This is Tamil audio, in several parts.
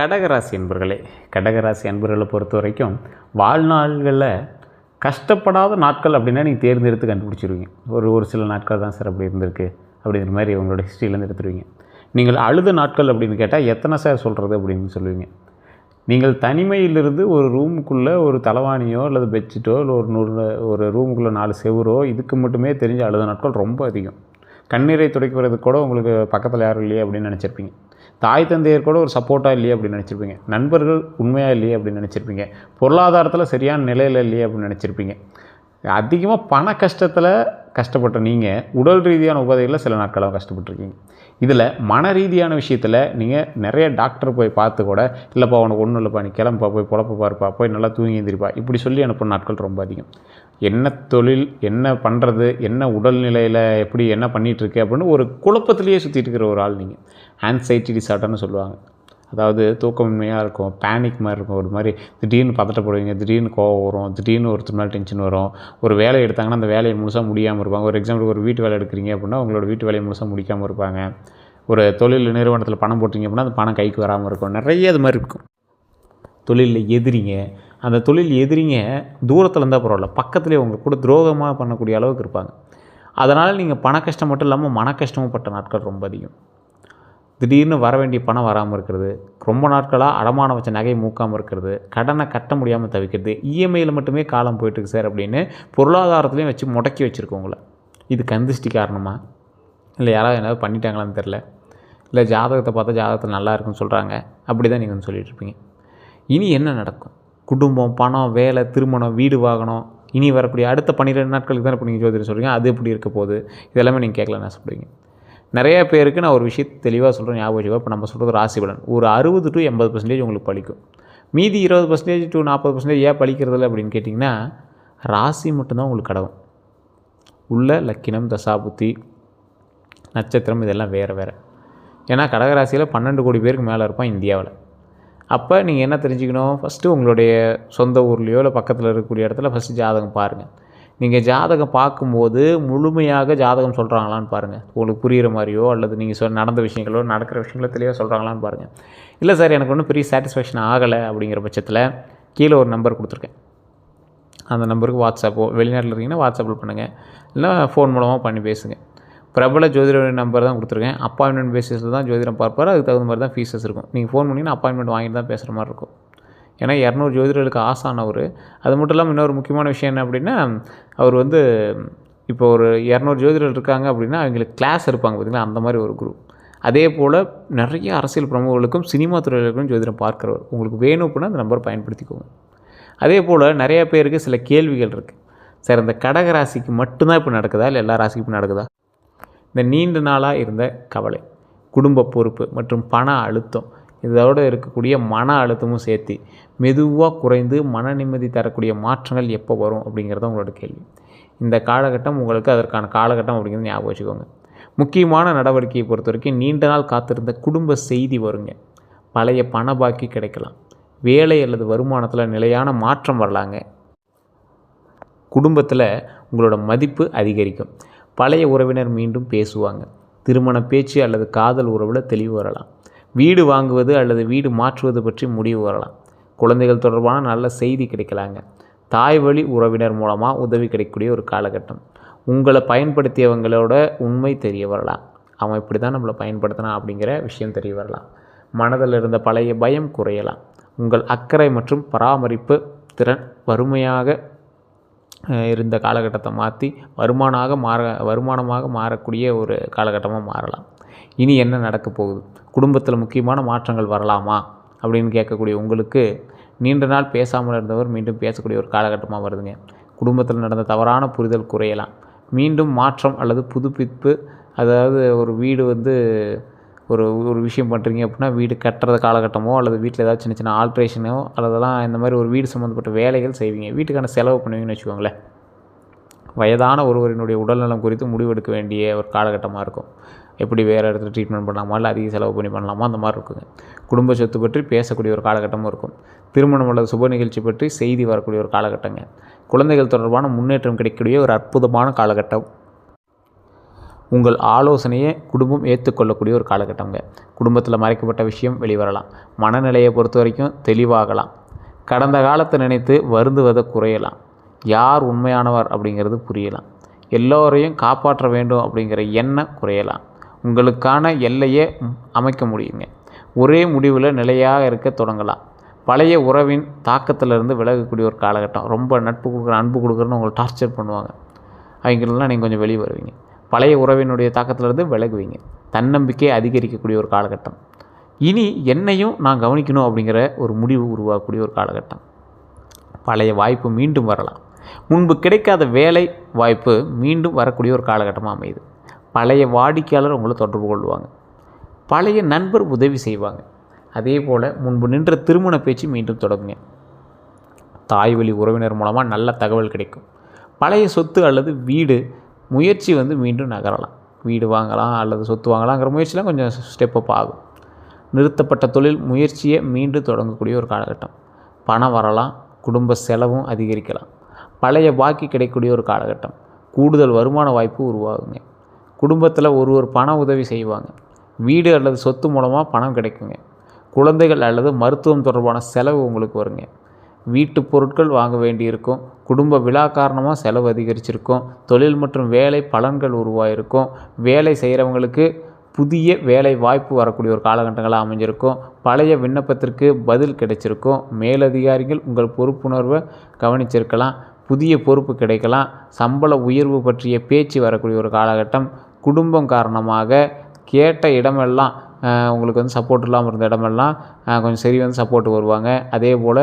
கடகராசி அன்பர்களே, கடகராசி அன்பர்களை பொறுத்த வரைக்கும் வாழ்நாள்களில் கஷ்டப்படாத நாட்கள் அப்படின்னா நீங்கள் தேர்ந்தெடுத்து கண்டுபிடிச்சிருவீங்க. ஒரு சில நாட்கள் தான் சார் அப்படி இருந்திருக்கு அப்படிங்கிற மாதிரி உங்களோட ஹிஸ்ட்ரியிலேருந்து எடுத்துருவீங்க. நீங்கள் அழுத நாட்கள் அப்படின்னு கேட்டால் எத்தனை சார் சொல்கிறது அப்படின்னு சொல்லுவீங்க. நீங்கள் தனிமையிலிருந்து ஒரு ரூமுக்குள்ளே ஒரு தலைவாணியோ அல்லது பெட்ஷீட்டோ இல்லை ஒரு ரூமுக்குள்ளே 4 செவரோ இதுக்கு மட்டுமே தெரிஞ்ச அழுத நாட்கள் ரொம்ப அதிகம். கண்ணீரை துடைக்கிறதுக்கு கூட உங்களுக்கு பக்கத்தில் யாரும் இல்லையே அப்படின்னு நினச்சிருப்பீங்க. தாய் தந்தையர் கூட ஒரு சப்போர்ட்டாக இல்லையே அப்படின்னு நினச்சிருப்பீங்க. நண்பர்கள் உண்மையாக இல்லையே அப்படின்னு நினச்சிருப்பீங்க. பொருளாதாரத்தில் சரியான நிலையில் இல்லையே அப்படின்னு நினச்சிருப்பீங்க. அதிகமாக பண கஷ்டத்தில் கஷ்டப்பட்ட நீங்கள் உடல் ரீதியான உபாதைகளில் சில நாட்களாக கஷ்டப்பட்டுருக்கீங்க. இதில் மன ரீதியான விஷயத்தில் நீங்கள் நிறைய டாக்டர் போய் பார்த்து கூட இல்லைப்பா உனக்கு ஒன்றும் இல்லைப்பா, நீ கிளம்பா, போய் பொழப்ப பாருப்பா, போய் நல்லா தூங்கி எழுந்திரிப்பா, இப்படி சொல்லி அனுப்புன நாட்கள் ரொம்ப அதிகம். என்ன தொழில், என்ன பண்ணுறது, என்ன உடல்நிலையில் எப்படி என்ன பண்ணிகிட்ருக்கு அப்படின்னு ஒரு குழப்பத்திலேயே சுற்றிட்டு இருக்கிற ஒரு ஆள் நீங்கள். ஆன்சைட்டி டிசார்டர்னு சொல்லுவாங்க. அதாவது தூக்கமின்மையாக இருக்கும், பேனிக் மாதிரி இருக்கும், ஒரு மாதிரி திடீர்னு பதட்டப்படுவீங்க, திடீர்னு கோவம் வரும், திடீர்னு ஒருத்தர் மேலே டென்ஷன் வரும். ஒரு வேலையை எடுத்தாங்கன்னா அந்த வேலையை முழுசாக முடியாமல் இருப்பாங்க. ஒரு எக்ஸாம்பிளுக்கு ஒரு வீட்டு வேலை எடுக்கிறீங்க அப்படின்னா உங்களோட வீட்டு வேலையை முழுசாக முடிக்காமல் இருப்பாங்க. ஒரு தொழில் நிறுவனத்தில் பணம் போட்டிங்க அப்படின்னா அந்த பணம் கைக்கு வராமல் இருக்கும். நிறைய அது மாதிரி இருக்கும். தொழிலில் எதிரிங்க, அந்த தொழில் எதிரிங்க தூரத்தில் இருந்தால் பரவாயில்ல, பக்கத்துலேயே உங்களுக்கு கூட துரோகமாக பண்ணக்கூடிய அளவுக்கு இருப்பாங்க. அதனால் நீங்கள் பண கஷ்டம் மட்டும் இல்லாமல் மன கஷ்டமும் பட்ட நாட்கள் ரொம்ப அதிகம். திடீர்னு வர வேண்டிய பணம் வராமல் இருக்கிறது, ரொம்ப நாட்களாக அடமானம் வச்ச நகை மூக்காமல் இருக்கிறது, கடனை கட்ட முடியாமல் தவிக்கிறது, இஎம்ஐயில் மட்டுமே காலம் போயிட்டுருக்கு சார் அப்படின்னு பொருளாதாரத்துலேயும் வச்சு முடக்கி வச்சுருக்கோங்கள. இது கந்திஷ்டி காரணமா, இல்லை யாராவது ஏதாவது பண்ணிட்டாங்களான்னு தெரில, இல்லை ஜாதகத்தை பார்த்தா ஜாதகத்தில் நல்லா இருக்குன்னு சொல்கிறாங்க, அப்படி தான் நீங்கள் வந்து சொல்லிகிட்ருப்பீங்க. இனி என்ன நடக்கும்? குடும்பம், பணம், வேலை, திருமணம், வீடு வாங்கணும், இனி வரக்கூடிய அடுத்த 12 நாட்களுக்கு தான் இப்போ நீங்கள் ஜோதிடம் சொல்கிறீங்க, அது எப்படி இருக்க போகுது, இதெல்லாமே நீங்கள் கேட்கலன்னு ஆசைப்படுவீங்க. நிறைய பேருக்கு நான் ஒரு விஷயத்தை தெளிவாக சொல்கிறேன், ஞாபகம் வச்சுக்கோ. இப்போ நம்ம சொல்கிறது ராசி பலன் ஒரு 60 to 80% உங்களுக்கு பலிக்கும். மீதி 20% to 40% ஏன் பலிக்கிறதில்ல அப்படின்னு கேட்டிங்கன்னா, ராசி மட்டும்தான் உங்களுக்கு கடவும். உள்ள லக்கினம், தசாபுத்தி, நட்சத்திரம் இதெல்லாம் வேறு வேறு. ஏன்னா கடகராசியில் 12 கோடி பேருக்கு மேலே இருப்பான் இந்தியாவில். அப்போ நீங்கள் என்ன தெரிஞ்சுக்கணும், ஃபஸ்ட்டு உங்களுடைய சொந்த ஊர்லேயோ இல்லை பக்கத்தில் இருக்கக்கூடிய இடத்துல ஃபஸ்ட்டு ஜாதகம் பாருங்கள். நீங்கள் ஜாதகம் பார்க்கும்போது முழுமையாக ஜாதகம் சொல்கிறாங்களான்னு பாருங்கள். உங்களுக்கு புரிகிற மாதிரியோ அல்லது நீங்கள் நடந்த விஷயங்களோ நடக்கிற விஷயங்களோ தெளிவாக சொல்கிறாங்களான்னு பாருங்கள். இல்லை சார் எனக்கு ஒன்றும் பெரிய சாட்டிஸ்ஃபேக்ஷன் ஆகலை அப்படிங்கிற பட்சத்தில் கீழே ஒரு நம்பர் கொடுத்துருக்கேன். அந்த நம்பருக்கு வாட்ஸ்அப்போ, வெளிநாட்டில் இருக்கீங்கன்னா வாட்ஸ்அப்பில் பண்ணுங்கள், இல்லை ஃபோன் மூலமாக பண்ணி பேசுங்க. பிரபல ஜோதிடருடைய நம்பர் தான் கொடுத்துருக்கேன். அப்பாயின்மெண்ட் பேசிஸில் தான் ஜோதிடம் பார்ப்பார். அதுக்கு தகுந்த மாதிரி தான் ஃபீஸஸ் இருக்கும். நீங்கள் ஃபோன் பண்ணிங்கன்னா அப்பாயின்மெண்ட் வாங்கிட்டு தான் பேசுகிற மாதிரி இருக்கும். ஏன்னா 200 ஜோதிடர்களுக்கு ஆசானவர். அது மட்டும் இல்லாமல் இன்னொரு முக்கியமான விஷயம் என்ன அப்படின்னா, அவர் வந்து இப்போ ஒரு 200 ஜோதிடர்கள் இருக்காங்க அப்படின்னா அவங்களுக்கு கிளாஸ் இருப்பாங்க பார்த்திங்களா, அந்த மாதிரி ஒரு குரூப். அதே போல் நிறைய அரசியல் பிரமுகர்களுக்கும் சினிமா துறையினருக்கும் ஜோதிடம் பார்க்குறவர். உங்களுக்கு வேணும் அப்படின்னா அந்த நம்பரை பயன்படுத்திக்கோங்க. அதே போல் நிறைய பேருக்கு சில கேள்விகள் இருக்குது. சார் இந்த கடகராசிக்கு மட்டும்தான் இப்போ நடக்குதா, இல்லை எல்லா ராசிக்கும் இப்போ நடக்குதா? இந்த நீண்ட நாளாக இருந்த கவலை, குடும்ப பொறுப்பு மற்றும் பண அழுத்தம், இதோடு இருக்கக்கூடிய மன அழுத்தமும் சேர்த்து மெதுவாக குறைந்து மன நிம்மதி தரக்கூடிய மாற்றங்கள் எப்போ வரும் அப்படிங்கிறத உங்களோட கேள்வி. இந்த காலகட்டம் உங்களுக்கு அதற்கான காலகட்டம் அப்படிங்கிறது ஞாபகம் வச்சுக்கோங்க. முக்கியமான நடவடிக்கையை பொறுத்த வரைக்கும் நீண்ட நாள் காத்திருந்த குடும்ப செய்தி வருங்க. பழைய பண பாக்கி கிடைக்கலாம். வேலை அல்லது வருமானத்தில் நிலையான மாற்றம் வரலாங்க. குடும்பத்தில் உங்களோட மதிப்பு அதிகரிக்கும். பழைய உறவினர் மீண்டும் பேசுவாங்க. திருமண பேச்சு அல்லது காதல் உறவில் தெளிவு வரலாம். வீடு வாங்குவது அல்லது வீடு மாற்றுவது பற்றி முடிவு வரலாம். குழந்தைகள் தொடர்பான நல்ல செய்தி கிடைக்கலாங்க. தாய் வழி உறவினர் மூலமாக உதவி கிடைக்கக்கூடிய ஒரு காலகட்டம். உங்களை பயன்படுத்தியவங்களோட உண்மை தெரிய வரலாம். அவன் இப்படி தான் நம்மளை பயன்படுத்தினான் அப்படிங்கிற விஷயம் தெரிய வரலாம். மனதில் இருந்த பழைய பயம் குறையலாம். உங்கள் அக்கறை மற்றும் பராமரிப்பு திறன் வறுமையாக இருந்த காலகட்டத்தை மாற்றி வருமானமாக மாறக்கூடிய ஒரு காலகட்டமாக மாறலாம். இனி என்ன நடக்க போகுது, குடும்பத்தில் முக்கியமான மாற்றங்கள் வரலாமா அப்படின்னு கேட்கக்கூடிய உங்களுக்கு நீண்ட நாள் பேசாமல் இருந்தவர் மீண்டும் பேசக்கூடிய ஒரு காலகட்டமாக வருதுங்க. குடும்பத்தில் நடந்த தவறான புரிதல் குறையலாம். மீண்டும் மாற்றம் அல்லது புதுப்பிப்பு, அதாவது ஒரு வீடு வந்து ஒரு விஷயம் பண்ணுறீங்க அப்படின்னா வீடு கட்டுறது காலகட்டமோ அல்லது வீட்டில் ஏதாவது சின்ன சின்ன ஆல்ட்ரேஷனோ அல்லதெல்லாம் இந்த மாதிரி ஒரு வீடு சம்மந்தப்பட்ட வேலைகள் செய்வீங்க. வீட்டுக்கான செலவு பண்ணுவீங்கன்னு வச்சுக்கோங்களேன். வயதான ஒருவரினுடைய உடல்நலம் குறித்து முடிவெடுக்க வேண்டிய ஒரு காலகட்டமாக இருக்கும். எப்படி வேறு இடத்துல ட்ரீட்மெண்ட் பண்ணலாமா, இல்லை அதிக செலவு பண்ணி பண்ணலாமா, அந்த மாதிரி இருக்குங்க. குடும்ப சொத்து பற்றி பேசக்கூடிய ஒரு காலகட்டமும் இருக்கும். திருமணம் அல்லது சுப நிகழ்ச்சி பற்றி செய்தி வரக்கூடிய ஒரு காலகட்டங்க. குழந்தைகள் தொடர்பான முன்னேற்றம் கிடைக்கக்கூடிய ஒரு அற்புதமான காலகட்டம். உங்கள் ஆலோசனையை குடும்பம் ஏற்றுக்கொள்ளக்கூடிய ஒரு காலகட்டங்க. குடும்பத்தில் மறைக்கப்பட்ட விஷயம் வெளிவரலாம். மனநிலையை பொறுத்த வரைக்கும் தெளிவாகலாம். கடந்த காலத்தை நினைத்து வருந்துவதை குறையலாம். யார் உண்மையானவர் அப்படிங்கிறது புரியலாம். எல்லோரையும் காப்பாற்ற வேண்டும் அப்படிங்கிற எண்ணம் குறையலாம். உங்களுக்கான எல்லையை அமைக்க முடியுங்க. ஒரே முடிவில் நிலையாக இருக்க தொடங்கலாம். பழைய உறவின் தாக்கத்திலிருந்து விலகக்கூடிய ஒரு காலகட்டம். ரொம்ப நட்பு கொடுக்குறேன், அன்பு கொடுக்குறேன்னு உங்களை டார்ச்சர் பண்ணுவாங்க. அவங்களெலாம் நீங்கள் கொஞ்சம் வெளியே வருவீங்க. பழைய உறவினுடைய தாக்கத்திலிருந்து விலகுவீங்க. தன்னம்பிக்கையை அதிகரிக்கக்கூடிய ஒரு காலகட்டம். இனி என்னையும் நான் கவனிக்கணும் அப்படிங்கிற ஒரு முடிவு உருவாக்கக்கூடிய ஒரு காலகட்டம். பழைய வாய்ப்பு மீண்டும் வரலாம். முன்பு கிடைக்காத வேலை வாய்ப்பு மீண்டும் வரக்கூடிய ஒரு காலகட்டமாக அமையுது. பழைய வாடிக்கையாளர் உங்களை தொடர்பு கொள்வாங்க. பழைய நண்பர் உதவி செய்வாங்க. அதே போல் முன்பு நின்ற திருமண பேச்சு மீண்டும் தொடங்குங்க. தாய் வழி உறவினர் மூலமாக நல்ல தகவல் கிடைக்கும். பழைய சொத்து அல்லது வீடு முயற்சி மீண்டும் நகரலாம். வீடு வாங்கலாம் அல்லது சொத்து வாங்கலாங்கிற முயற்சிலாம் கொஞ்சம் ஸ்டெப்பப் ஆகும். நிறுத்தப்பட்ட தொழில் முயற்சியை மீண்டும் தொடங்கக்கூடிய ஒரு காலகட்டம். பணம் வரலாம். குடும்ப செலவும் அதிகரிக்கலாம். பழைய பாக்கி கிடைக்கக்கூடிய ஒரு காலகட்டம். கூடுதல் வருமான வாய்ப்பு உருவாகுங்க. குடும்பத்தில் ஒருவர் பண உதவி செய்வாங்க. வீடு அல்லது சொத்து மூலமாக பணம் கிடைக்குங்க. குழந்தைகள் அல்லது மருத்துவம் தொடர்பான செலவு உங்களுக்கு வருங்க. வீட்டு பொருட்கள் வாங்க வேண்டியிருக்கும். குடும்ப விழா காரணமாக செலவு அதிகரிச்சிருக்கும். தொழில் மற்றும் வேலை பலன்கள் உருவாகிருக்கும். வேலை செய்கிறவங்களுக்கு புதிய வேலை வாய்ப்பு வரக்கூடிய ஒரு காலகட்டங்களாக அமைஞ்சிருக்கும். பழைய விண்ணப்பத்திற்கு பதில் கிடைச்சிருக்கும். மேலதிகாரிகள் உங்கள் பொறுப்புணர்வை கவனிச்சிருக்கலாம். புதிய பொறுப்பு கிடைக்கலாம். சம்பள உயர்வு பற்றிய பேச்சு வரக்கூடிய ஒரு காலகட்டம். குடும்பம் காரணமாக கேட்ட இடமெல்லாம் உங்களுக்கு சப்போர்ட் இல்லாமல் இருந்த இடமெல்லாம் கொஞ்சம் சரி சப்போர்ட்டு வருவாங்க. அதே போல்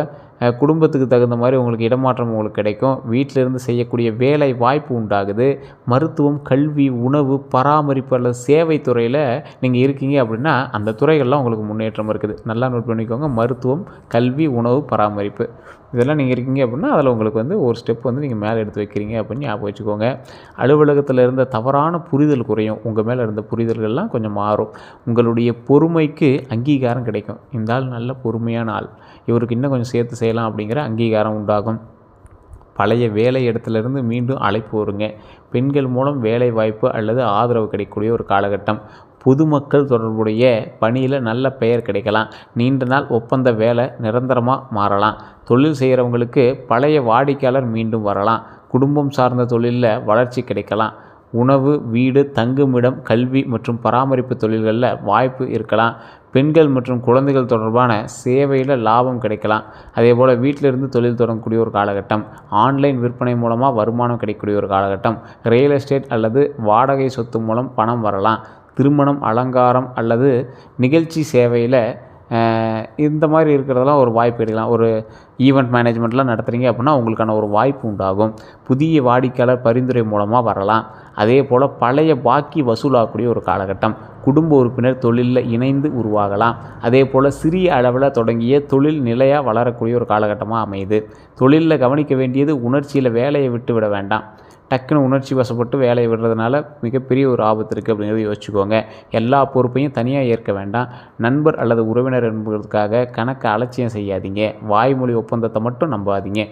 குடும்பத்துக்கு தகுந்த மாதிரி உங்களுக்கு இடமாற்றம் உங்களுக்கு கிடைக்கும். வீட்டிலிருந்து செய்யக்கூடிய வேலை வாய்ப்பு உண்டாகுது. மருத்துவம், கல்வி, உணவு, பராமரிப்பு அல்லது சேவை துறையில் நீங்கள் இருக்கீங்க அப்படின்னா அந்த துறைகள்லாம் உங்களுக்கு முன்னேற்றம் இருக்குது. நல்லா நோட் பண்ணிக்கோங்க. மருத்துவம், கல்வி, உணவு, பராமரிப்பு இதெல்லாம் நீங்கள் இருக்கீங்க அப்படின்னா அதில் உங்களுக்கு ஒரு ஸ்டெப் நீங்கள் மேலே எடுத்து வைக்கிறீங்க அப்படின்னு ஞாபகம் வச்சுக்கோங்க. அலுவலகத்தில் இருந்த தவறான புரிதல் குறையும். உங்கள் மேலே இருந்த புரிதல்கள்லாம் கொஞ்சம் மாறும். உங்களுடைய பொறுமைக்கு அங்கீகாரம் கிடைக்கும். இந்த ஆள் நல்ல பொறுமையான ஆள், இவருக்கு இன்னும் கொஞ்சம் சேர்த்து செய்யலாம் அப்படிங்கிற அங்கீகாரம் உண்டாகும். பழைய வேலை இடத்துலேருந்து மீண்டும் அழைப்பு வருங்க. பெண்கள் மூலம் வேலை வாய்ப்பு அல்லது ஆதரவு கிடைக்கக்கூடிய ஒரு காலகட்டம். பொதுமக்கள் தொடர்புடைய பணியில் நல்ல பெயர் கிடைக்கலாம். நீண்ட நாள் ஒப்பந்த வேலை நிரந்தரமாக மாறலாம். தொழில் செய்கிறவங்களுக்கு பழைய வாடிக்கையாளர் மீண்டும் வரலாம். குடும்பம் சார்ந்த தொழிலில் வளர்ச்சி கிடைக்கலாம். உணவு, வீடு, தங்குமிடம், கல்வி மற்றும் பராமரிப்பு தொழில்களில் வாய்ப்பு இருக்கலாம். பெண்கள் மற்றும் குழந்தைகள் தொடர்பான சேவையில் லாபம் கிடைக்கலாம். அதே போல் வீட்டிலிருந்து தொழில் தொடங்கக்கூடிய ஒரு காலகட்டம். ஆன்லைன் விற்பனை மூலமாக வருமானம் கிடைக்கக்கூடிய ஒரு காலகட்டம். ரியல் எஸ்டேட் அல்லது வாடகை சொத்து மூலம் பணம் வரலாம். திருமணம், அலங்காரம் அல்லது நிகழ்ச்சி சேவையில் இந்த மாதிரி இருக்கிறதெல்லாம் ஒரு வாய்ப்பு எடுக்கலாம். ஒரு ஈவெண்ட் மேனேஜ்மெண்ட்லாம் நடத்துகிறீங்க அப்படின்னா உங்களுக்கான ஒரு வாய்ப்பு உண்டாகும். புதிய வாடிக்கையாளர் பரிந்துரை மூலமாக வரலாம். அதே போல் பழைய பாக்கி வசூலாகக்கூடிய ஒரு காலகட்டம். குடும்ப உறுப்பினர் தொழிலில் இணைந்து உருவாகலாம். அதே போல் சிறிய அளவில் தொடங்கிய தொழில் நிலையாக வளரக்கூடிய ஒரு காலகட்டமாக அமையுது. தொழிலில் கவனிக்க வேண்டியது உணர்ச்சியில் வேலையை விட்டு விட வேண்டாம். டக்குன்னு உணர்ச்சி வசப்பட்டு வேலையை விடுறதுனால மிகப்பெரிய ஒரு ஆபத்து இருக்குது அப்படிங்கிறத யோசிச்சுக்கோங்க. எல்லா பொறுப்பையும் தனியாக ஏற்க வேண்டாம். நண்பர் அல்லது உறவினர் என்பதற்காக கணக்கை அலட்சியம் செய்யாதீங்க. வாய்மொழி ஒப்பந்தத்தை மட்டும் நம்பாதீங்க.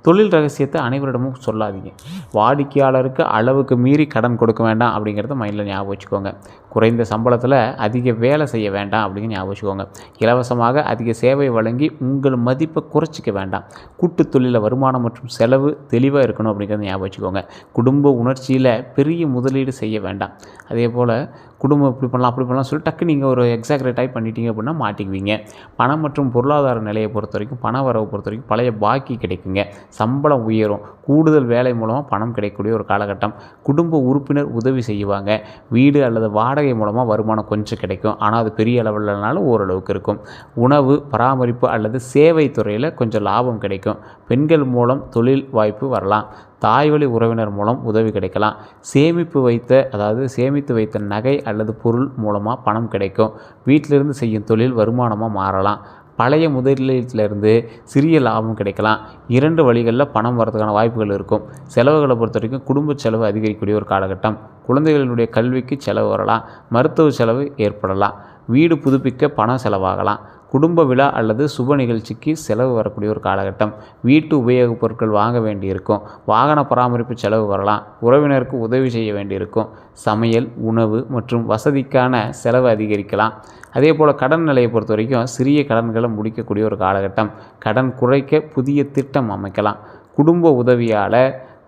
தொழில் ரகசியத்தை அனைவரிடமும் சொல்லாதீங்க. வாடிக்கையாளருக்கு அளவுக்கு மீறி கடன் கொடுக்க வேண்டாம் அப்படிங்கிறத மைண்டில் ஞாபகம் வச்சுக்கோங்க. குறைந்த சம்பளத்தில் அதிக வேலை செய்ய வேண்டாம் அப்படிங்கிற ஞாபகம் வச்சுக்கோங்க. இலவசமாக அதிக சேவை வழங்கி உங்கள் மதிப்பை குறைச்சிக்க வேண்டாம். கூட்டு தொழிலில் வருமானம் மற்றும் செலவு தெளிவாக இருக்கணும் அப்படிங்கிறத ஞாபகம் வச்சுக்கோங்க. குடும்ப உணர்ச்சியில் பெரிய முதலீடு செய்ய வேண்டாம். அதே போல் குடும்பம் இப்படி பண்ணலாம் அப்படி பண்ணலாம் சொல்லி டக்கு நீங்கள் ஒரு எக்ஸாக்ரேட் ஆகி பண்ணிட்டீங்க அப்படின்னா மாட்டிக்குவீங்க. பணம் மற்றும் பொருளாதார நிலையை பொறுத்த வரைக்கும், பண வரவை பொறுத்த வரைக்கும் பழைய பாக்கி கிடைக்குங்க. சம்பளம் உயரும். கூடுதல் வேலை மூலமாக பணம் கிடைக்கக்கூடிய ஒரு காலகட்டம். குடும்ப உறுப்பினர் உதவி செய்வாங்க. வீடு அல்லது வாடகை மூலமாக வருமானம் கொஞ்சம் கிடைக்கும். ஆனால் அது பெரிய அளவில்னாலும் ஓரளவுக்கு இருக்கும். உணவு, பராமரிப்பு அல்லது சேவை துறையில் கொஞ்சம் லாபம் கிடைக்கும். பெண்கள் மூலம் தொழில் வாய்ப்பு வரலாம். தாய்வழி உறவினர் மூலம் உதவி கிடைக்கலாம். சேமித்து வைத்த நகை அல்லது பொருள் மூலமாக பணம் கிடைக்கும். வீட்டிலிருந்து செய்யும் தொழில் வருமானமாக மாறலாம். பழைய முதலீட்டிலிருந்து சிறிய லாபம் கிடைக்கலாம். 2 வழிகளில் பணம் வரதுக்கான வாய்ப்புகள் இருக்கும். செலவுகளை பொறுத்த வரைக்கும் குடும்ப செலவு அதிகரிக்கக்கூடிய ஒரு காலகட்டம். குழந்தைகளினுடைய கல்விக்கு செலவு வரலாம். மருத்துவ செலவு ஏற்படலாம். வீடு புதுப்பிக்க பணம் செலவாகலாம். குடும்ப விழா அல்லது சுப நிகழ்ச்சிக்கு செலவு வரக்கூடிய ஒரு காலகட்டம். வீட்டு உபயோகப் பொருட்கள் வாங்க வேண்டியிருக்கும். வாகன பராமரிப்பு செலவு வரலாம். உறவினருக்கு உதவி செய்ய வேண்டியிருக்கும். சமையல், உணவு மற்றும் வசதிக்கான செலவு அதிகரிக்கலாம். அதே போல் கடன் நிலையை பொறுத்த வரைக்கும் சிறிய கடன்களை முடிக்கக்கூடிய ஒரு காலகட்டம். கடன் குறைக்க புதிய திட்டம் அமைக்கலாம். குடும்ப உதவியால்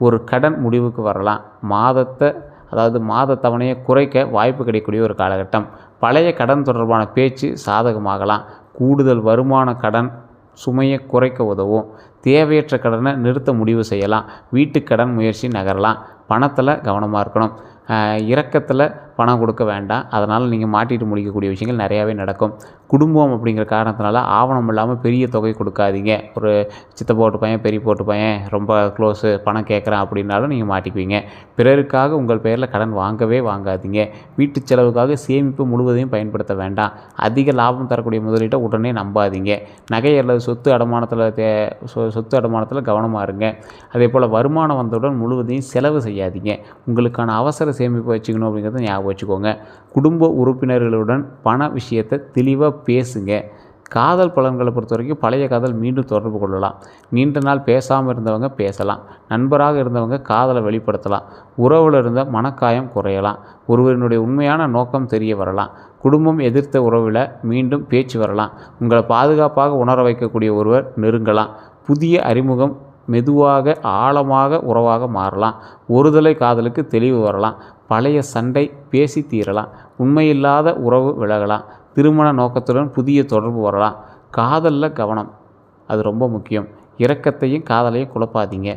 ஒரு கடன் முடிவுக்கு வரலாம். மாத தவணையை குறைக்க வாய்ப்பு கிடைக்கக்கூடிய ஒரு காலகட்டம். பழைய கடன் தொடர்பான பேச்சு சாதகமாகலாம். கூடுதல் வருமான கடன் சுமையை குறைக்க உதவும். தேவையற்ற கடனை நிறுத்த முடிவு செய்யலாம். வீட்டுக்கடன் முயற்சி நகரலாம். பணத்தில் கவனமாக இருக்கணும். இரக்கத்தில் பணம் கொடுக்க வேண்டாம். அதனால் நீங்கள் மாட்டிட்டு முடிக்கக்கூடிய விஷயங்கள் நிறையாவே நடக்கும். குடும்பம் அப்படிங்கிற காரணத்தினால ஆவணம் இல்லாமல் பெரிய தொகை கொடுக்காதீங்க. ஒரு சித்தப்பா போட்டு பையன், பெரிய போட்டு பையன் ரொம்ப க்ளோஸு, பணம் கேட்குறான் அப்படின்னாலும் நீங்கள் மாட்டிக்குவீங்க. பிறருக்காக உங்கள் பெயரில் கடன் வாங்கவே வாங்காதீங்க. வீட்டு செலவுக்காக சேமிப்பு முழுவதையும் பயன்படுத்த வேண்டாம். அதிக லாபம் தரக்கூடிய முதலீட்டை உடனே நம்பாதீங்க. நகை அல்லது சொத்து அடமானத்தில் கவனமாக இருங்க. அதே போல் வருமானம் வந்தவுடன் முழுவதையும் செலவு செய்யாதீங்க. உங்களுக்கான அவசர சேமிப்பு வச்சுக்கணும் அப்படிங்கிறத ஞாபகம் வச்சுக்கோங்க. குடும்ப உறுப்பினர்களுடன் பண விஷயத்தை தெளிவாக பேசுங்க. காதல் பலன்களை பொறுத்த வரைக்கும் பழைய காதல் மீண்டும் தொடர்பு கொள்ளலாம். நீண்ட நாள் பேசாமல் இருந்தவங்க பேசலாம். நண்பராக இருந்தவங்க காதலை வெளிப்படுத்தலாம். உறவில் இருந்த மனக்காயம் குறையலாம். ஒருவரினுடைய உண்மையான நோக்கம் தெரிய வரலாம். குடும்பம் எதிர்த்த உறவில் மீண்டும் பேச்சு வரலாம். உங்களை பாதுகாப்பாக உணர வைக்கக்கூடிய ஒருவர் நெருங்கலாம். புதிய அறிமுகம் மெதுவாக ஆழமாக உறவாக மாறலாம். ஒருதலை காதலுக்கு தெளிவு வரலாம். பழைய சண்டை பேசி தீரலாம். உண்மையில்லாத உறவு விலகலாம். திருமண நோக்கத்துடன் புதிய தொடர்பு வரலாம். காதலில் கவனம், அது ரொம்ப முக்கியம். இரக்கத்தையும் காதலையும் குழப்பாதீங்க.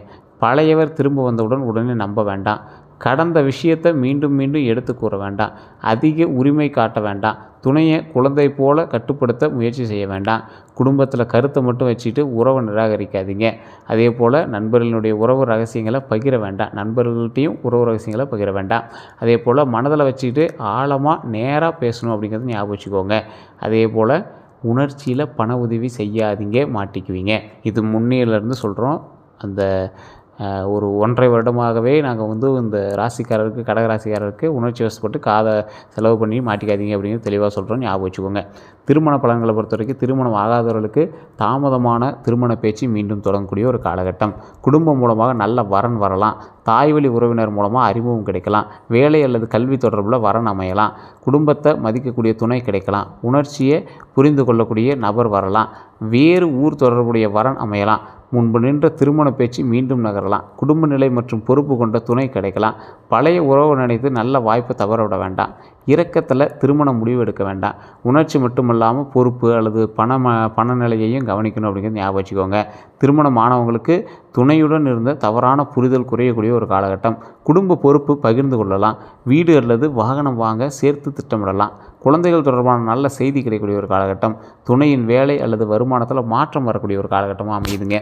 பழையவர் திரும்ப வந்தவுடன் உடனே நம்ப வேண்டாம். கடந்த விஷயத்தை மீண்டும் மீண்டும் எடுத்து கூற வேண்டாம். அதிக உரிமை காட்ட வேண்டாம். துணையை குழந்தை போல கட்டுப்படுத்த முயற்சி செய்ய வேண்டாம். குடும்பத்தில் கருத்தை மட்டும் வச்சுட்டு உறவை நிராகரிக்காதீங்க. அதே போல் நண்பர்களுடைய உறவு ரகசியங்களை பகிர வேண்டாம். நண்பர்கள்ட்டையும் உறவு ரகசியங்களை பகிர வேண்டாம். அதே போல் மனதில் வச்சுக்கிட்டு ஆழமாக நேராக பேசணும் அப்படிங்கிறது ஞாபகம் வச்சுக்கோங்க. அதே போல் உணர்ச்சியில் பண உதவி செய்யாதீங்க, மாட்டிக்குவீங்க. இது முன்னிலேருந்து சொல்கிறோம். அந்த ஒரு 1.5 வருடமாகவே நாங்கள் இந்த ராசிக்காரருக்கு, கடகராசிக்காரருக்கு உணர்ச்சி வசப்பட்டு செலவு பண்ணி மாட்டிக்காதீங்க அப்படிங்கிறது தெளிவாக சொல்கிறோம், ஞாபகம் வச்சுக்கோங்க. திருமண பலன்களை பொறுத்த வரைக்கும் திருமணம் ஆகாதவர்களுக்கு தாமதமான திருமண பேச்சு மீண்டும் தொடங்கக்கூடிய ஒரு காலகட்டம். குடும்பம் மூலமாக நல்ல வரன் வரலாம். தாய்வழி உறவினர் மூலமாக அறிமுகம் கிடைக்கலாம். வேலை அல்லது கல்வி தொடர்பில் வரன் அமையலாம். குடும்பத்தை மதிக்கக்கூடிய துணை கிடைக்கலாம். உணர்ச்சியை புரிந்து கொள்ளக்கூடிய நபர் வரலாம். வேறு ஊர் தொடர்புடைய வரன் அமையலாம். முன்பு நின்ற திருமண பேச்சு மீண்டும் நகரலாம். குடும்ப நிலை மற்றும் பொறுப்பு கொண்ட துணை கிடைக்கலாம். பழைய உறவு நினைத்து நல்ல வாய்ப்பை தவற விட வேண்டாம். இரக்கத்தில் திருமண முடிவு எடுக்க வேண்டாம். உணர்ச்சி மட்டுமல்லாமல் பொறுப்பு அல்லது பண நிலையையும் கவனிக்கணும் அப்படிங்கிறது ஞாபகம் வச்சுக்கோங்க. திருமணமானவங்களுக்கு துணையுடன் இருந்த தவறான புரிதல் குறையக்கூடிய ஒரு காலகட்டம். குடும்ப பொறுப்பு பகிர்ந்து கொள்ளலாம். வீடு அல்லது வாகனம் வாங்க சேர்த்து திட்டமிடலாம். குழந்தைகள் தொடர்பான நல்ல செய்தி கிடைக்கக்கூடிய ஒரு காலகட்டம். துணையின் வேலை அல்லது வருமானத்தில் மாற்றம் வரக்கூடிய ஒரு காலகட்டமாக அமையுதுங்க.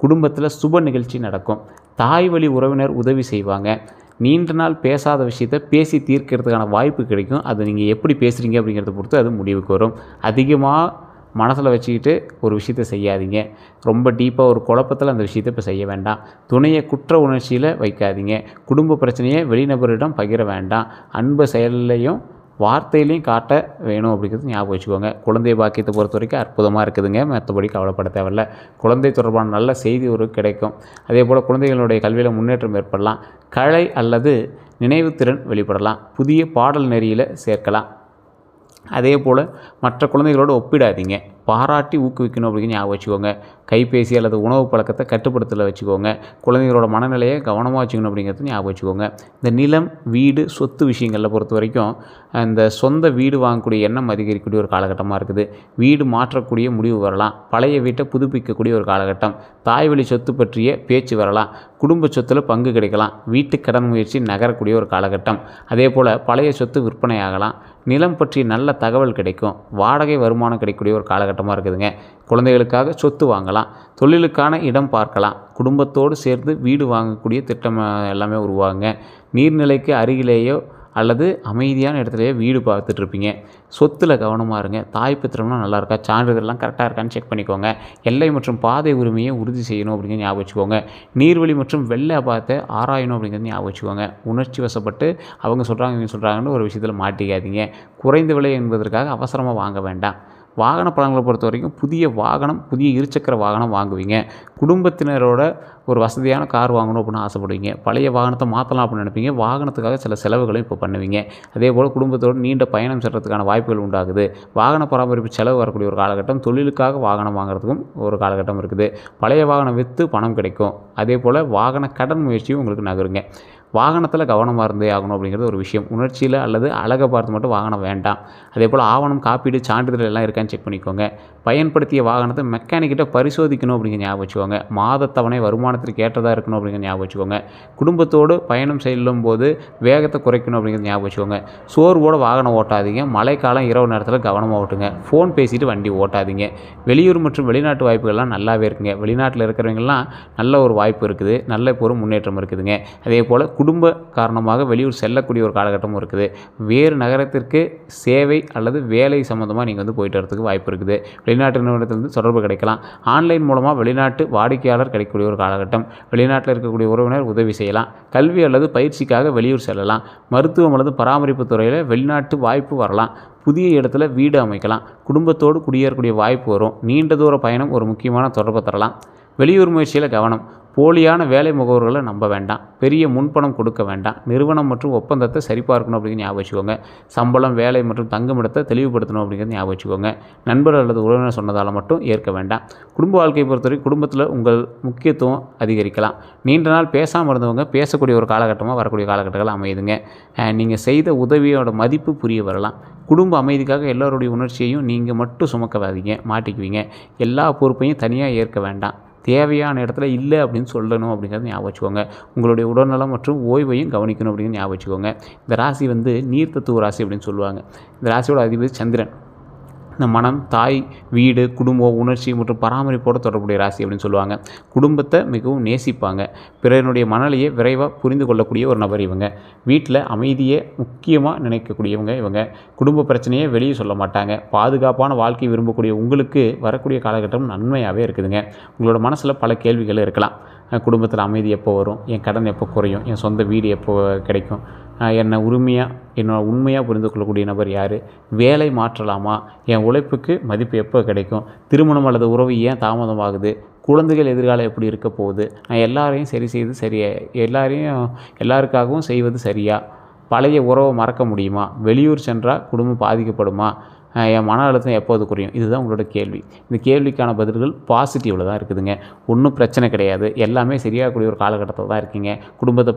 குடும்பத்தில் சுப நிகழ்ச்சி நடக்கும். தாய் வழி உறவினர் உதவி செய்வாங்க. நீண்ட நாள் பேசாத விஷயத்தை பேசி தீர்க்கிறதுக்கான வாய்ப்பு கிடைக்கும். அது நீங்கள் எப்படி பேசுகிறீங்க அப்படிங்கிறத பொறுத்து அது முடிவுக்கு வரும். அதிகமாக மனசில் வச்சுக்கிட்டு ஒரு விஷயத்தை செய்யாதீங்க. ரொம்ப டீப்பாக ஒரு குழப்பத்தில் அந்த விஷயத்தை இப்போ செய்ய வேண்டாம். துணையை குற்ற உணர்ச்சியில் வைக்காதீங்க. குடும்ப பிரச்சனையை வெளிநபரிடம் பகிர வேண்டாம். அன்பு செயலையும் வார்த்தையிலையும் காட்ட வேணும் அப்படிங்கிறது ஞாபகம் வச்சுக்கோங்க. குழந்தை பாக்கியத்தை பொறுத்த வரைக்கும் அற்புதமாக இருக்குதுங்க. மற்றபடி கவலைப்பட தேவையில்லை. குழந்தை தொடர்பான நல்ல செய்தி ஒரு கிடைக்கும். அதே போல் குழந்தைகளுடைய கல்வியில் முன்னேற்றம் ஏற்படலாம். கலை அல்லது நினைவுத்திறன் வெளிப்படலாம். புதிய பாடல் நெறியில் சேர்க்கலாம். அதே போல் மற்ற குழந்தைகளோடு ஒப்பிடாதீங்க. பாராட்டி ஊக்குவிக்கணும் அப்படின்னு ஞாபகம் வச்சுக்கோங்க. கைபேசி அல்லது உணவு பழக்கத்தை கட்டுப்படுத்தல வச்சுக்கோங்க. குழந்தைகளோட மனநிலையை கவனமாக வச்சுக்கணும் அப்படிங்கிறது ஞாபகம் வச்சுக்கோங்க. இந்த நிலம், வீடு, சொத்து விஷயங்களில் பொறுத்த வரைக்கும் இந்த சொந்த வீடு வாங்கக்கூடிய எண்ணம் அதிகரிக்கக்கூடிய ஒரு காலகட்டமாக இருக்குது. வீடு மாற்றக்கூடிய முடிவு வரலாம். பழைய வீட்டை புதுப்பிக்கக்கூடிய ஒரு காலகட்டம். தாய்வழி சொத்து பற்றிய பேச்சு வரலாம். குடும்ப சொத்தில் பங்கு கிடைக்கலாம். வீட்டு கடன் முயற்சி நகரக்கூடிய ஒரு காலகட்டம். அதே போல் பழைய சொத்து விற்பனை ஆகலாம். நிலம் பற்றி நல்ல தகவல் கிடைக்கும். வாடகை வருமானம் கிடைக்கக்கூடிய ஒரு காலகட்டமாக இருக்குதுங்க. குழந்தைகளுக்காக சொத்து வாங்கலாம். தொழிலுக்கான இடம் பார்க்கலாம். குடும்பத்தோடு சேர்ந்து வீடு வாங்கக்கூடிய திட்டம் எல்லாமே உருவாகுங்க. நீர்நிலைக்கு அருகிலேயோ அல்லது அமைதியான இடத்துலையோ வீடு பார்த்துட்ருப்பீங்க. சொத்தில் கவனமாக இருங்க. தாய் பத்திரம்லாம் நல்லா இருக்கா, சான்றிதழ்லாம் கரெக்டாக இருக்கான்னு செக் பண்ணிக்கோங்க. எல்லை மற்றும் பாதை உரிமையை உறுதி செய்யணும் அப்படிங்கிறது ஞாபகம் வச்சுக்கோங்க. நீர்வழி மற்றும் வெள்ள அபாயத்தை ஆராயணும் அப்படிங்கிறது ஞாபகம் வச்சுக்கோங்க. உணர்ச்சி வசப்பட்டு அவங்க சொல்கிறாங்க இவங்க சொல்கிறாங்கன்னு ஒரு விஷயத்தில் மாட்டிக்காதீங்க. குறைந்த விலை என்பதற்காக அவசரமாக வாங்க வேண்டாம். வாகன பலன்களை பொறுத்த வரைக்கும் புதிய வாகனம், புதிய இருசக்கர வாகனம் வாங்குவீங்க. குடும்பத்தினரோட ஒரு வசதியான கார் வாங்கணும் அப்படின்னு ஆசைப்படுவீங்க. பழைய வாகனத்தை மாற்றலாம் அப்படின்னு நினைப்பீங்க. வாகனத்துக்காக சில செலவுகளையும் இப்போ பண்ணுவீங்க. அதேபோல் குடும்பத்தோடு நீண்ட பயணம் செல்கிறதுக்கான வாய்ப்புகள் உண்டாகுது. வாகன பராமரிப்பு செலவு வரக்கூடிய ஒரு காலகட்டம், தொழிலுக்காக வாகனம் வாங்குறதுக்கும் ஒரு காலகட்டம் இருக்குது. பழைய வாகனம் விற்று பணம் கிடைக்கும். அதேபோல் வாகன கடன் முயற்சியும் உங்களுக்கு நகருங்க. வாகனத்தில் கவனமாக இருந்தே ஆகணும் அப்படிங்கிறது ஒரு விஷயம். உணர்ச்சியில் அல்லது அழகை பார்த்து மட்டும் வாகனம் வேண்டாம். அதேபோல் ஆவணம், காப்பீடு, சான்றிதழ் எல்லாம் இருக்கான்னு செக் பண்ணிக்கோங்க. பயன்படுத்திய வாகனத்தை மெக்கானிக்கிட்ட பரிசோதிக்கணும் அப்படிங்கிற ஞாபகம் வச்சுக்கோங்க. மாதத்தவணை வருமானத்திற்கு ஏற்றதாக இருக்கணும் அப்படிங்கிற ஞாபகம் வச்சுக்கோங்க. குடும்பத்தோடு பயணம் செல்லும் போது வேகத்தை குறைக்கணும் அப்படிங்கிறது ஞாபகம் வச்சுக்கோங்க. சோர்வோடு வாகனம் ஓட்டாதீங்க. மழைக்காலம், இரவு நேரத்தில் கவனமாக ஓட்டுங்க. ஃபோன் பேசிட்டு வண்டி ஓட்டாதீங்க. வெளியூர் மற்றும் வெளிநாட்டு வாய்ப்புகள்லாம் நல்லாவே இருக்குங்க. வெளிநாட்டில் இருக்கிறவங்கலாம் நல்ல ஒரு வாய்ப்பு இருக்குது. நல்ல ஒரு முன்னேற்றம் இருக்குதுங்க. அதே போல் குடும்ப காரணமாக வெளியூர் செல்லக்கூடிய ஒரு காலகட்டமும் இருக்குது. வேறு நகரத்திற்கு சேவை அல்லது வேலை சம்மந்தமாக நீங்கள் போயிட்டு வரதுக்கு வாய்ப்பு இருக்குது. வெளிநாட்டு நிறுவனத்திலிருந்து தொடர்பு கிடைக்கலாம். ஆன்லைன் மூலமாக வெளிநாட்டு வாடிக்கையாளர் கிடைக்கக்கூடிய ஒரு காலகட்டம். வெளிநாட்டில் இருக்கக்கூடிய உறவினர் உதவி செய்யலாம். கல்வி அல்லது பயிற்சிக்காக வெளியூர் செல்லலாம். மருத்துவம் அல்லது பராமரிப்பு துறையில் வெளிநாட்டு வாய்ப்பு வரலாம். புதிய இடத்துல வீடு அமைக்கலாம். குடும்பத்தோடு குடியேறக்கூடிய வாய்ப்பு வரும். நீண்ட தூர பயணம் ஒரு முக்கியமான தொடர்பை தரலாம். வெளியூர் முயற்சியில் கவனம். போலியான வேலை முகவர்களை நம்ப வேண்டாம். பெரிய முன்பணம் கொடுக்க வேண்டாம். நிறுவனம் மற்றும் ஒப்பந்தத்தை சரிபார்க்கணும் அப்படிங்கிறது ஞாபகம் வச்சுக்கோங்க. சம்பளம், வேலை மற்றும் தங்குமிடத்தை தெளிவுபடுத்தணும் அப்படிங்கிறது ஞாபகம் வச்சுக்கோங்க. நண்பர் அல்லது உறவினர் சொன்னதால் மட்டும் ஏற்க வேண்டாம். குடும்ப வாழ்க்கையை பொறுத்தவரை குடும்பத்தில் உங்கள் முக்கியத்துவம் அதிகரிக்கலாம். நீண்ட நாள் பேசாமல் இருந்தவங்க பேசக்கூடிய ஒரு காலகட்டமாக வரக்கூடிய காலகட்டங்கள் அமையுதுங்க. நீங்கள் செய்த உதவியோட மதிப்பு புரிய வரலாம். குடும்ப அமைதிக்காக எல்லோருடைய உணர்ச்சியையும் நீங்கள் மட்டும் சுமக்காதீங்க, மாட்டிக்குவீங்க. எல்லா பொறுப்பையும் தனியாக ஏற்க வேண்டாம். தேவையான இடத்துல இல்லை அப்படின்னு சொல்லணும் அப்படிங்கிறத ஞாபகம் வச்சுக்கோங்க. உங்களுடைய உடல்நலம் மற்றும் ஓய்வையும் கவனிக்கணும் அப்படிங்கிறது ஞாபகம் வச்சுக்கோங்க. இந்த ராசி நீர் தத்துவ ராசி அப்படின்னு சொல்லுவாங்க. இந்த ராசியோட அதிபதி சந்திரன். இந்த மனம், தாய், வீடு, குடும்பம், உணர்ச்சி மற்றும் பராமரிப்போடு தொடர்புடைய ராசி அப்படின்னு சொல்லுவாங்க. குடும்பத்தை மிகவும் நேசிப்பாங்க. பிறனுடைய மனநிலையை விரைவாக புரிந்து கொள்ளக்கூடிய ஒரு நபர் இவங்க. வீட்டில் அமைதியை முக்கியமாக நினைக்கக்கூடியவங்க இவங்க. குடும்ப பிரச்சனையை வெளியே சொல்ல மாட்டாங்க. பாதுகாப்பான வாழ்க்கை விரும்பக்கூடிய உங்களுக்கு வரக்கூடிய காலகட்டம் நன்மையாகவே இருக்குதுங்க. உங்களோட மனசில் பல கேள்விகள் இருக்கலாம். குடும்பத்தில் அமைதி எப்போ வரும்? என் கடன் எப்போ குறையும்? என் சொந்த வீடு எப்போ கிடைக்கும்? என்னை உண்மையாக புரிந்து கொள்ளக்கூடிய நபர் யார்? வேலை மாற்றலாமா? என் உழைப்புக்கு மதிப்பு எப்போ கிடைக்கும்? திருமணம் அல்லது உறவு ஏன் தாமதமாகுது? குழந்தைகள் எதிர்காலம் எப்படி இருக்க போகுது? நான் எல்லாரையும் சரி செய்து எல்லாருக்காகவும் செய்வது சரியா? பழைய உறவை மறக்க முடியுமா? வெளியூர் சென்றால் குடும்பம் பாதிக்கப்படுமா? என் மன அழுத்தம் எப்போது குறையும்? இதுதான் உங்களோட கேள்வி. இந்த கேள்விக்கான பதில்கள் பாசிட்டிவில் தான் இருக்குதுங்க. ஒன்றும் பிரச்சனை கிடையாது. எல்லாமே சரியாகக்கூடிய ஒரு காலகட்டத்தில் தான் இருக்கீங்க. குடும்பத்தை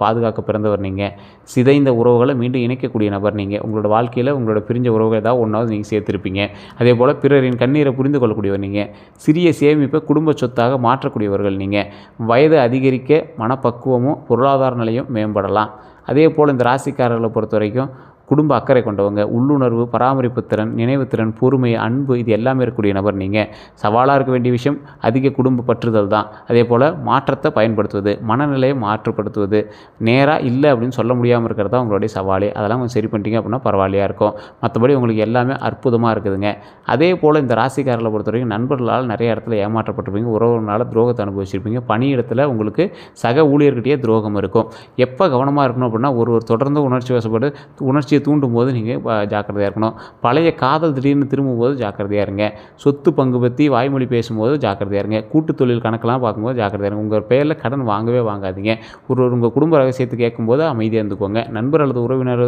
பாதுகாக்க பிறந்தவர் நீங்கள். சிதைந்த உறவுகளை மீண்டும் இணைக்கக்கூடிய நபர் நீங்கள். உங்களோட வாழ்க்கையில் உங்களோட பிரிஞ்ச உறவுகள் ஏதாவது ஒன்றாவது நீங்கள் சேர்த்துருப்பீங்க. அதே போல் பிறரின் கண்ணீரை புரிந்து கொள்ளக்கூடியவர் நீங்கள். சிறிய சேமிப்பை குடும்ப சொத்தாக மாற்றக்கூடியவர்கள் நீங்கள். வயது அதிகரிக்க மனப்பக்குவமும் பொருளாதார நிலையும் மேம்படலாம். அதே போல் இந்த ராசிக்காரர்களை பொறுத்த வரைக்கும் குடும்ப அக்கறை கொண்டவங்க. உள்ளுணர்வு, பராமரிப்பு திறன், நினைவுத்திறன், பொறுமை, அன்பு இது எல்லாமே இருக்கக்கூடிய நபர் நீங்கள். சவாலாக இருக்க வேண்டிய விஷயம் அதிக குடும்ப பற்றுதல் தான். அதே போல் மாற்றத்தை பயன்படுத்துவது, மனநிலையை மாற்றுப்படுத்துவது. நேராக இல்லை அப்படின்னு சொல்ல முடியாமல் இருக்கிறது தான் உங்களுடைய சவாலே. அதெல்லாம் கொஞ்சம் சரி பண்ணிட்டீங்க அப்படின்னா பரவாயில்லையாக இருக்கும். மற்றபடி உங்களுக்கு எல்லாமே அற்புதமாக இருக்குதுங்க. அதே போல் இந்த ராசிக்காரர்களை பொறுத்த வரைக்கும் நண்பர்களால் நிறைய இடத்துல ஏமாற்றப்பட்டிருப்பீங்க. உறவுனால துரோகத்தை அனுபவிச்சிருப்பீங்க. பணியிடத்தில் உங்களுக்கு சக ஊழியர்கிட்டயே துரோகம் இருக்கும். எப்போ கவனமாக இருக்கணும் அப்படின்னா ஒரு தொடர்ந்து உணர்ச்சி வசப்பட்டு உணர்ச்சியை தூண்டும் போது நீங்கள் ஜாக்கிரதையாக இருக்கணும். பழைய காதல் திடீர்னு திரும்பும்போது ஜாக்கிரதையாக இருங்க. சொத்து பங்கு பற்றி வாய்மொழி பேசும்போது ஜாக்கிரதையாக இருங்க. கூட்டு தொழில் கணக்கெல்லாம் பார்க்கும்போது ஜாக்கிரதையாக இருங்க. உங்கள் பெயரில் கடன் வாங்காதீங்க. உங்கள் குடும்ப ரகசியத்தை கேட்கும்போது அமைதியாக இருந்துக்கோங்க. நண்பர் அல்லது உறவினர்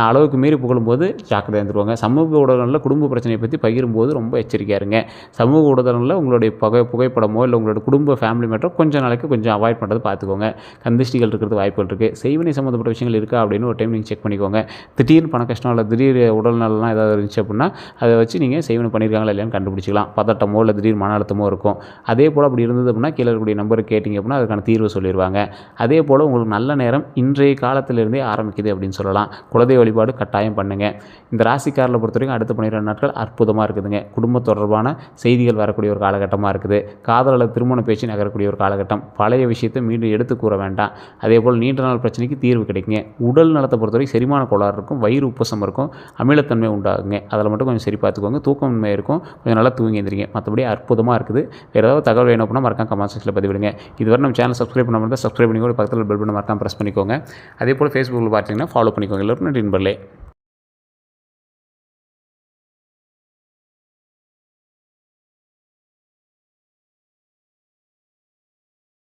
அளவுக்கு மீறி புகழும்போது ஜாக்கிரதையாக இருந்துருவாங்க. சமூக ஊடகங்களில் குடும்ப பிரச்சனையை பற்றி பகிரும்போது ரொம்ப எச்சரிக்கையாக இருங்க. சமூக ஊடகங்களில் உங்களுடைய புகைப்படமோ இல்லை உங்களோட குடும்ப ஃபேமிலி மேட்டரோ கொஞ்சம் நாளைக்கு கொஞ்சம் அவாய்ட் பண்ணுறது பார்த்துக்கோங்க. கந்திஷ்டிகள் இருக்கிறது வாய்ப்புகள் இருக்குது. செய்வினை சம்மந்தப்பட்ட விஷயங்கள் இருக்கா அப்படின்னு ஒரு டைம் நீங்கள் செக் பண்ணிக்கோங்க. திடீர்னு பண கஷ்டம் இல்லை திடீர் உடல்நலம் ஏதாவது இருந்துச்சு அப்படின்னா அதை வச்சு நீங்கள் செய்வனை பண்ணியிருக்காங்களா இல்லையான்னு கண்டுபிடிச்சிக்கலாம். பதட்டமோ இல்லை திடீர் மன அழுத்தமோ இருக்கும். அதே போல் அப்படி இருந்தது அப்படின்னா கீழே இருக்கக்கூடிய நம்பருக்கு கேட்டிங்க அப்படின்னா அதுக்கான தீர்வு சொல்லிடுவாங்க. அதே போல் உங்களுக்கு நல்ல நேரம் இன்றைய காலத்திலிருந்தே ஆரம்பிக்குது அப்படின்னு சொல்லலாம். குலதெய்வ வழிபாடு கட்டாயம் பண்ணுங்கள். இந்த ராசிக்காரில் பொறுத்த வரைக்கும் அடுத்த 12 நாட்கள் அற்புதமாக இருக்குதுங்க. குடும்ப தொடர்பான செய்திகள் வரக்கூடிய ஒரு காலகட்டமாக இருக்குது. காதல் அல்லது திருமண பேச்சு நகரக்கூடிய ஒரு காலகட்டம். பழைய விஷயத்தை மீண்டும் எடுத்து கூற வேண்டாம். அதே போல் நீண்ட நாள் பிரச்சனைக்கு தீர்வு கிடைக்குங்க. உடல் நலத்தை பொறுத்தவரைக்கும் செரிமான கோளாறு இருக்கும். வயிறு உப்பசம் இருக்கும். அமிலத்தன்மை உண்டாகுங்க. அதில் மட்டும் கொஞ்சம் சரி பார்த்துக்கோங்க. தூக்கமின்மை இருக்கும். கொஞ்சம் நல்லா தூங்கி எழுந்திரிங்க. மற்றபடி அற்புதமாக இருக்குது. வேறு ஏதாவது தகவல் வேணும் அப்படின்னா மறக்காம கமெண்ட் செக்ஷனில் பதிவிடுங்க. இதுவரை நம்ம சேனல் சப்ஸ்கிரைப் பண்ண மட்டும் சப்ஸ்கிரைப் பண்ணிக்கோங்க. பக்கத்தில் பெல் பட்டன் மறக்காம ப்ரெஸ் பண்ணிக்கோங்க. அதே போல் ஃபேஸ்புக்கில் பார்த்தீங்கன்னா ஃபாலோ பண்ணிக்கோங்க. எல்லோரும் நன்றி நண்பர்களே.